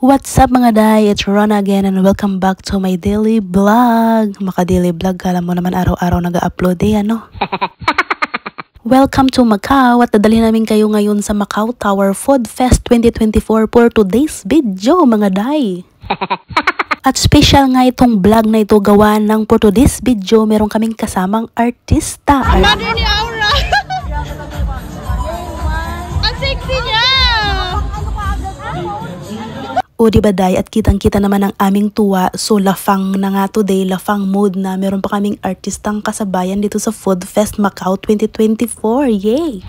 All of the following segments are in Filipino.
What's up mga day? It's Rona again and welcome back to my daily vlog. Maka-daily vlog, kala mo naman araw-araw nag-upload ano? Welcome to Macau at dadalhin namin kayo ngayon sa Macau Tower Food Fest 2024 for today's video mga day. At special nga itong vlog na ito gawa ng for today's video meron kaming kasamang artista. Mother ni Aura! Ang sexy niya! O diba day, at kitang-kita naman ang aming tuwa. So lafang na nga today, lafang mood na. Meron pa kaming artistang kasabayan dito sa Food Fest Macau 2024. Yay!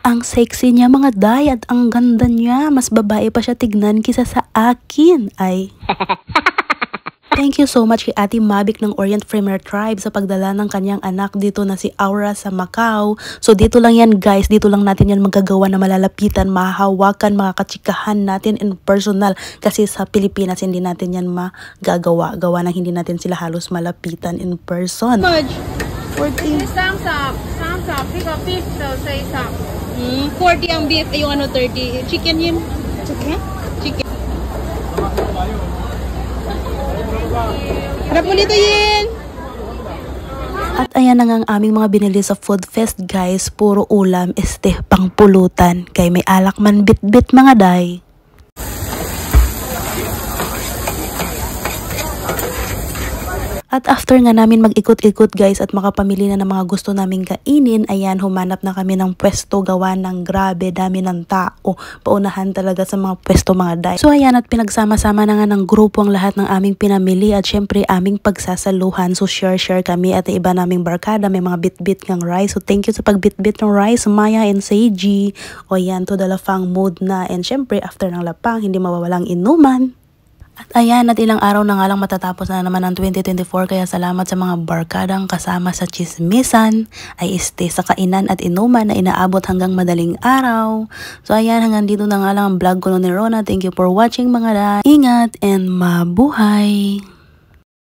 Ang sexy niya mga day at ang ganda niya. Mas babae pa siya tignan kisa sa akin. Ay... Thank you so much kay Ate Mavic ng Orient Premier Tribe sa pagdala ng kanyang anak dito na si Aura sa Macau. So dito lang yan guys, dito lang natin yan magagawa na malalapitan, mahahawakan, makakachikahan natin in personal. Kasi sa Pilipinas hindi natin yan magagawa. Gawa na hindi natin sila halos malapitan in person. How much? 40. Thumbs up. Thumbs up. Pick up beef, so say up. 40 ang beef, yung ano 30. Chicken yun? Chicken? Chicken. Harap mo dito yun! At ayan na nga ang aming mga binili sa Food Fest guys. Puro ulam, pang pulutan. Kay may alak man bit-bit mga day. At after nga namin mag-ikot-ikot guys at makapamili na ng mga gusto naming kainin, ayan, humanap na kami ng pwesto gawa ng grabe, dami ng tao. Paunahan talaga sa mga pwesto mga day. So ayan, at pinagsama-sama na nga ng grupo ang lahat ng aming pinamili at syempre aming pagsasaluhan. So share kami at iba naming barkada, may mga bit-bit ng rice. So thank you sa pag-bit-bit ng rice, Maya and Seiji. O yan, to the lafang mood na. And syempre after ng lapang, hindi mawawalang inuman. At ayan, at ilang araw na nga lang matatapos na naman ang 2024 kaya salamat sa mga barkadang kasama sa chismisan ay sa kainan at inuman na inaabot hanggang madaling araw. So ayan, hanggang dito na nga lang ang vlog ko ni Rona. Thank you for watching mga da. Ingat and mabuhay!